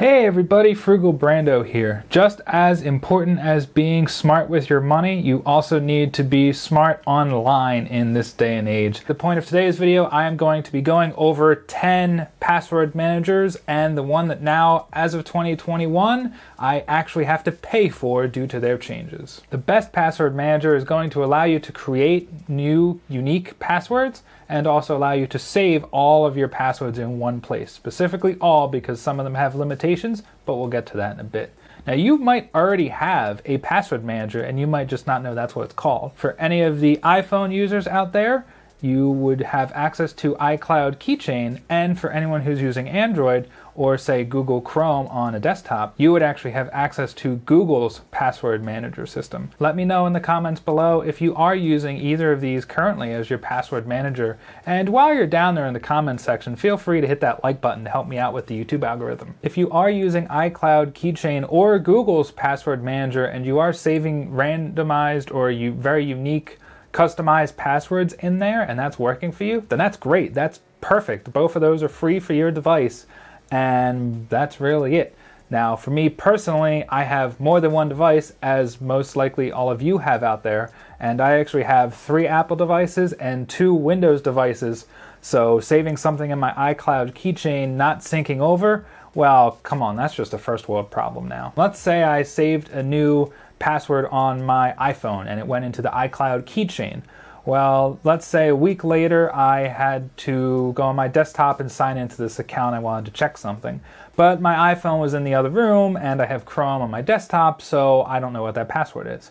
Hey everybody, Frugal Brando here. Just as important as being smart with your money, you also need to be smart online in this day and age. The point of today's video, I am going to be going over 10 password managers and the one that now, as of 2021, I actually have to pay for due to their changes. The best password manager is going to allow you to create new unique passwords and also allow you to save all of your passwords in one place. Specifically all, because some of them have limitations, but we'll get to that in a bit. Now you might already have a password manager and you might just not know that's what it's called. For any of the iPhone users out there, you would have access to iCloud Keychain, and for anyone who's using Android or say Google Chrome on a desktop, you would actually have access to Google's password manager system. Let me know in the comments below if you are using either of these currently as your password manager, and while you're down there in the comments section, feel free to hit that like button to help me out with the YouTube algorithm. If you are using iCloud Keychain or Google's password manager and you are saving randomized or very unique customized passwords in there and that's working for you, then that's great. That's perfect. Both of those are free for your device, and that's really it. Now, for me personally, I have more than one device, as most likely all of you have out there, and I actually have 3 Apple devices and 2 Windows devices, so saving something in my iCloud Keychain not syncing over, well, come on, that's just a first world problem now. Let's say I saved a new password on my iPhone and it went into the iCloud Keychain. Well, let's say a week later I had to go on my desktop and sign into this account. I wanted to check something, but my iPhone was in the other room and I have Chrome on my desktop, so I don't know what that password is.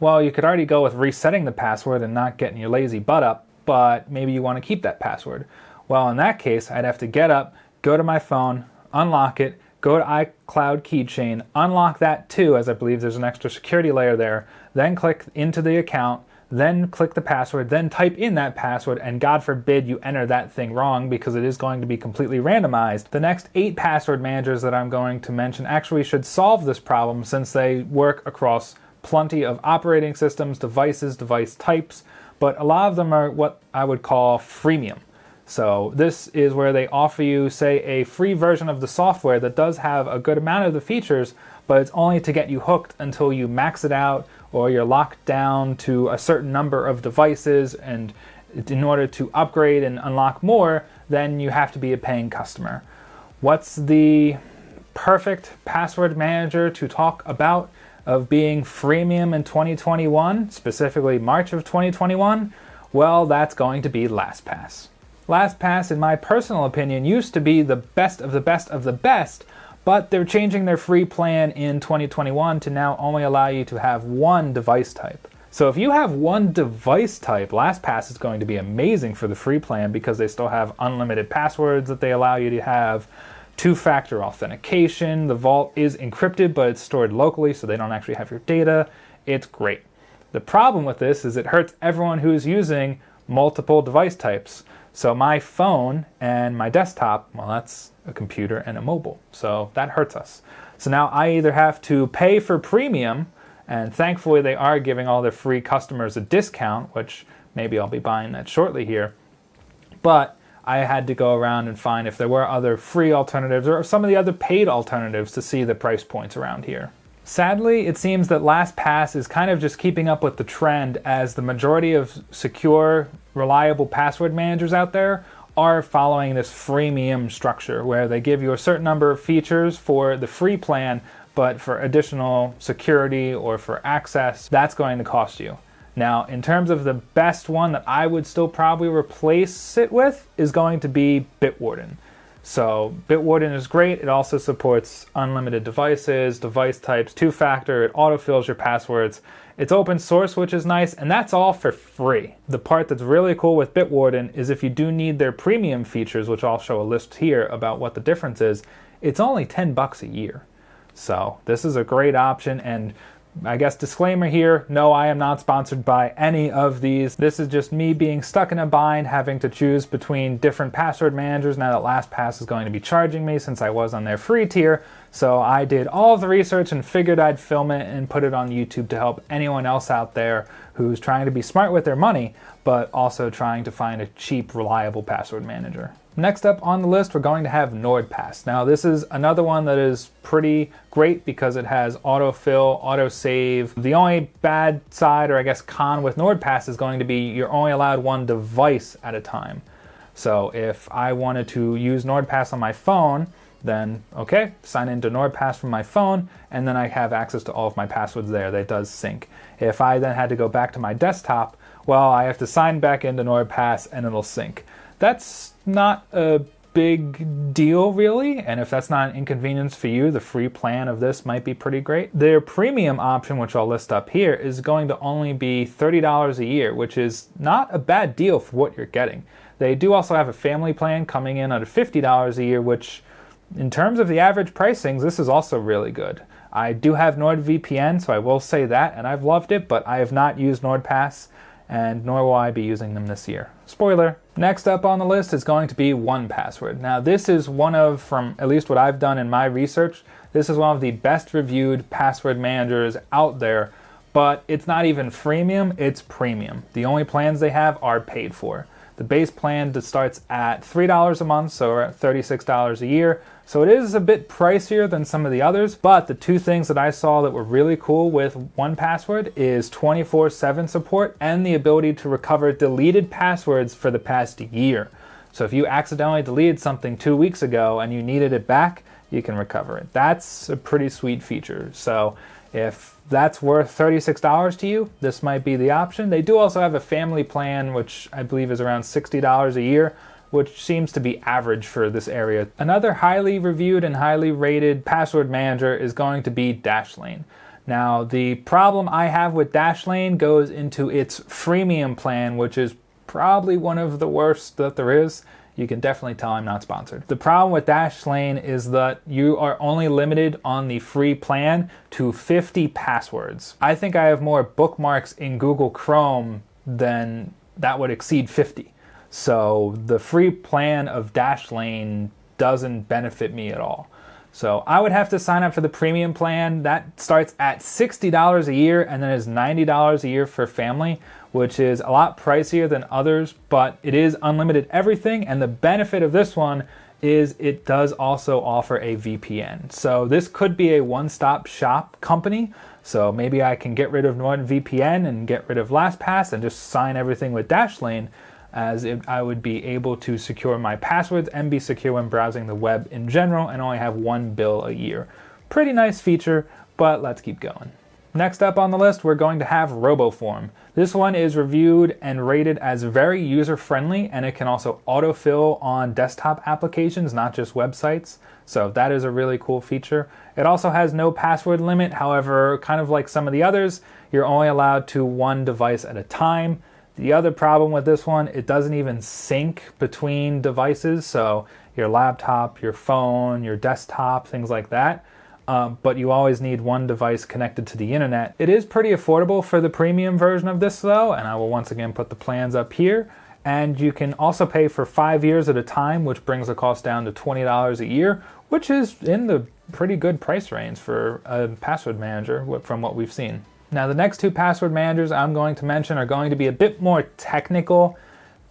Well, you could already go with resetting the password and not getting your lazy butt up, but maybe you want to keep that password. Well, in that case, I'd have to get up, go to my phone, unlock it, go to iCloud Keychain, unlock that too, as I believe there's an extra security layer there, then click into the account, then click the password, then type in that password, and God forbid you enter that thing wrong because it is going to be completely randomized. The next 8 password managers that I'm going to mention actually should solve this problem since they work across plenty of operating systems, devices, device types, but a lot of them are what I would call freemium. So this is where they offer you, say, a free version of the software that does have a good amount of the features, but it's only to get you hooked until you max it out or you're locked down to a certain number of devices, and in order to upgrade and unlock more, then you have to be a paying customer. What's the perfect password manager to talk about of being freemium in 2021, specifically March of 2021? Well, that's going to be LastPass. LastPass, in my personal opinion, used to be the best of the best of the best, but they're changing their free plan in 2021 to now only allow you to have one device type. So if you have one device type, LastPass is going to be amazing for the free plan because they still have unlimited passwords that they allow you to have, 2-factor authentication, the vault is encrypted but it's stored locally so they don't actually have your data. It's great. The problem with this is it hurts everyone who's using multiple device types. So my phone and my desktop, well, that's a computer and a mobile, so that hurts us. So now I either have to pay for premium, and thankfully they are giving all their free customers a discount, which maybe I'll be buying that shortly here, but I had to go around and find if there were other free alternatives or some of the other paid alternatives to see the price points around here. Sadly, it seems that LastPass is kind of just keeping up with the trend, as the majority of secure, reliable password managers out there are following this freemium structure where they give you a certain number of features for the free plan, but for additional security or for access, that's going to cost you. Now, in terms of the best one that I would still probably replace it with is going to be Bitwarden. So Bitwarden is great. It also supports unlimited devices, device types, 2-factor, it autofills your passwords. It's open source, which is nice, and that's all for free. The part that's really cool with Bitwarden is if you do need their premium features, which I'll show a list here about what the difference is, it's only $10 a year. So this is a great option, and I guess disclaimer here, no, I am not sponsored by any of these. This is just me being stuck in a bind, having to choose between different password managers now that LastPass is going to be charging me since I was on their free tier. So I did all of the research and figured I'd film it and put it on YouTube to help anyone else out there who's trying to be smart with their money, but also trying to find a cheap, reliable password manager. Next up on the list, we're going to have NordPass. Now this is another one that is pretty great because it has autofill, autosave. The only bad side, or I guess con with NordPass, is going to be you're only allowed one device at a time. So if I wanted to use NordPass on my phone, then okay, sign into NordPass from my phone, and then I have access to all of my passwords there. That does sync. If I then had to go back to my desktop, well, I have to sign back into NordPass and it'll sync. That's not a big deal really, and if that's not an inconvenience for you, the free plan of this might be pretty great. Their premium option, which I'll list up here, is going to only be $30 a year, which is not a bad deal for what you're getting. They do also have a family plan coming in at $50 a year, which in terms of the average pricings, this is also really good. I do have NordVPN, so I will say that, and I've loved it, but I have not used NordPass, and nor will I be using them this year. Spoiler. Next up on the list is going to be OnePassword. Now this is one of, from at least what I've done in my research, this is one of the best reviewed password managers out there, but it's not even freemium, it's premium. The only plans they have are paid for. The base plan starts at $3 a month, so we're at $36 a year. So it is a bit pricier than some of the others, but the two things that I saw that were really cool with OnePassword is 24/7 support and the ability to recover deleted passwords for the past year. So if you accidentally deleted something 2 weeks ago and you needed it back, you can recover it. That's a pretty sweet feature. So if that's worth $36 to you, this might be the option. They do also have a family plan, which I believe is around $60 a year, which seems to be average for this area. Another highly reviewed and highly rated password manager is going to be Dashlane. Now, the problem I have with Dashlane goes into its freemium plan, which is probably one of the worst that there is. You can definitely tell I'm not sponsored. The problem with Dashlane is that you are only limited on the free plan to 50 passwords. I think I have more bookmarks in Google Chrome than that would exceed 50. So the free plan of Dashlane doesn't benefit me at all. So I would have to sign up for the premium plan. That starts at $60 a year and then is $90 a year for family, which is a lot pricier than others, but it is unlimited everything. And the benefit of this one is it does also offer a VPN. So this could be a one-stop shop company. So maybe I can get rid of NordVPN and get rid of LastPass and just sign everything with Dashlane, as I would be able to secure my passwords and be secure when browsing the web in general and only have one bill a year. Pretty nice feature, but let's keep going. Next up on the list, we're going to have Roboform. This one is reviewed and rated as very user-friendly, and it can also autofill on desktop applications, not just websites. So that is a really cool feature. It also has no password limit. However, kind of like some of the others, you're only allowed to one device at a time. The other problem with this one, it doesn't even sync between devices, so your laptop, your phone, your desktop, things like that. But you always need one device connected to the internet. It is pretty affordable for the premium version of this though, and I will once again put the plans up here. And you can also pay for 5 years at a time, which brings the cost down to $20 a year, which is in the pretty good price range for a password manager from what we've seen. Now the next two password managers I'm going to mention are going to be a bit more technical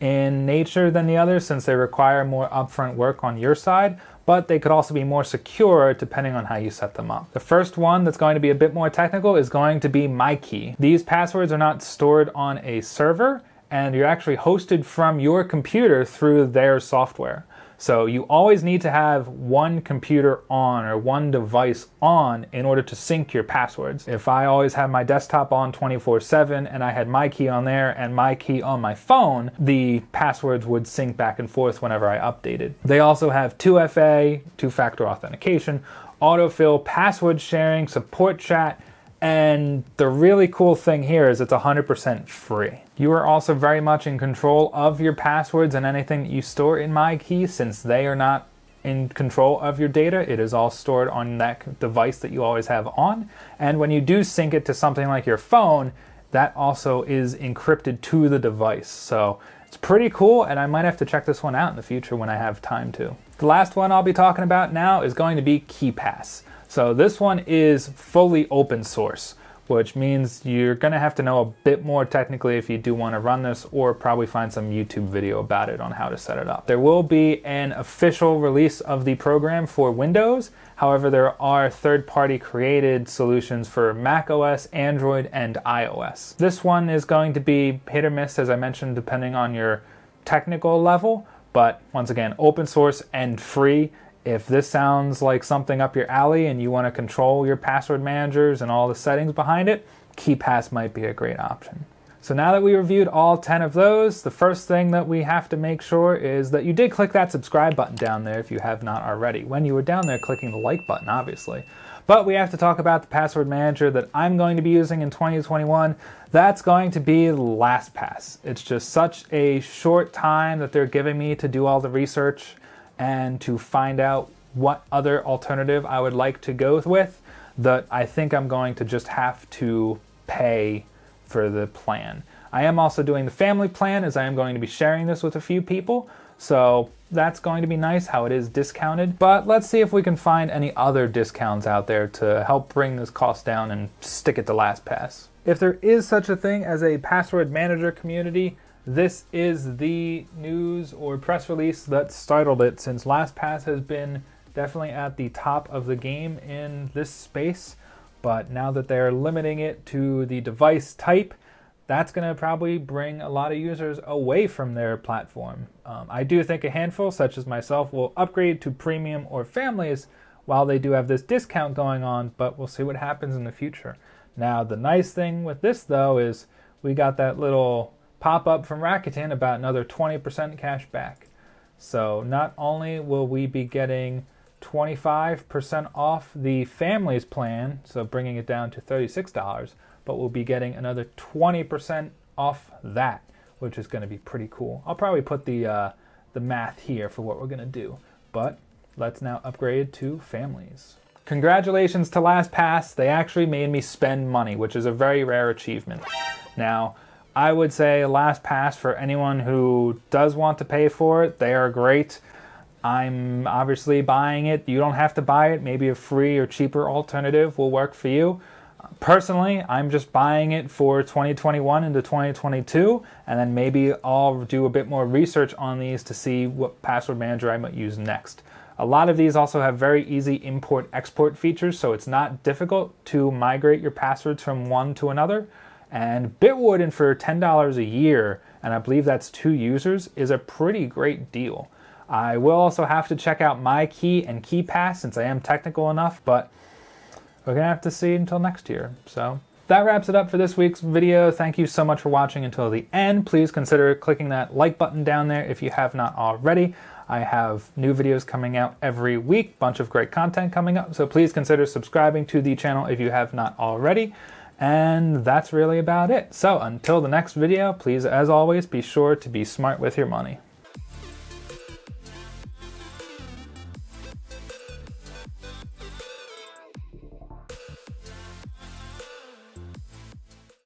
in nature than the others, since they require more upfront work on your side, but they could also be more secure depending on how you set them up. The first one that's going to be a bit more technical is going to be MyKey. These passwords are not stored on a server, and you're actually hosted from your computer through their software. So you always need to have one computer on or one device on in order to sync your passwords. If I always have my desktop on 24/7 and I had MyKey on there and MyKey on my phone, the passwords would sync back and forth whenever I updated. They also have 2FA, two-factor authentication, autofill, password sharing, support chat, and the really cool thing here is it's 100% free. You are also very much in control of your passwords and anything that you store in MyKey, since they are not in control of your data. It is all stored on that device that you always have on. And when you do sync it to something like your phone, that also is encrypted to the device. So it's pretty cool, and I might have to check this one out in the future when I have time to. The last one I'll be talking about now is going to be Keepass. So this one is fully open source, which means you're going to have to know a bit more technically if you do want to run this, or probably find some YouTube video about it on how to set it up. There will be an official release of the program for Windows. However, there are third-party created solutions for Mac OS, Android, and iOS. This one is going to be hit or miss, as I mentioned, depending on your technical level, but once again, open source and free. If this sounds like something up your alley and you want to control your password managers and all the settings behind it, Keepass might be a great option. So now that we reviewed all 10 of those, the first thing that we have to make sure is that you did click that subscribe button down there if you have not already. When you were down there clicking the like button, obviously. But we have to talk about the password manager that I'm going to be using in 2021. That's going to be LastPass. It's just such a short time that they're giving me to do all the research and to find out what other alternative I would like to go with, that I think I'm going to just have to pay for the plan. I am also doing the family plan, as I am going to be sharing this with a few people, so that's going to be nice how it is discounted. But let's see if we can find any other discounts out there to help bring this cost down and stick it to LastPass. If there is such a thing as a password manager community, this is the news or press release that startled it, since LastPass has been definitely at the top of the game in this space. But now that they're limiting it to the device type, that's going to probably bring a lot of users away from their platform. I do think a handful, such as myself, will upgrade to premium or families while they do have this discount going on, but we'll see what happens in the future. Now, the nice thing with this, though, is we got that little pop-up from Rakuten about another 20% cash back. So not only will we be getting 25% off the families plan, so bringing it down to $36, but we'll be getting another 20% off that, which is going to be pretty cool. I'll probably put the math here for what we're going to do, but let's now upgrade to families. Congratulations to LastPass. They actually made me spend money, which is a very rare achievement. Now, I would say LastPass, for anyone who does want to pay for it, they are great. I'm obviously buying it. You don't have to buy it. Maybe a free or cheaper alternative will work for you. Personally, I'm just buying it for 2021 into 2022, and then maybe I'll do a bit more research on these to see what password manager I might use next. A lot of these also have very easy import-export features, so it's not difficult to migrate your passwords from one to another. And Bitwarden for $10 a year, and I believe that's 2 users, is a pretty great deal. I will also have to check out MyKey and Keepass since I am technical enough, but we're going to have to see until next year. So that wraps it up for this week's video. Thank you so much for watching until the end. Please consider clicking that like button down there if you have not already. I have new videos coming out every week, bunch of great content coming up, so please consider subscribing to the channel if you have not already. And that's really about it. So until the next video, please, as always, be sure to be smart with your money.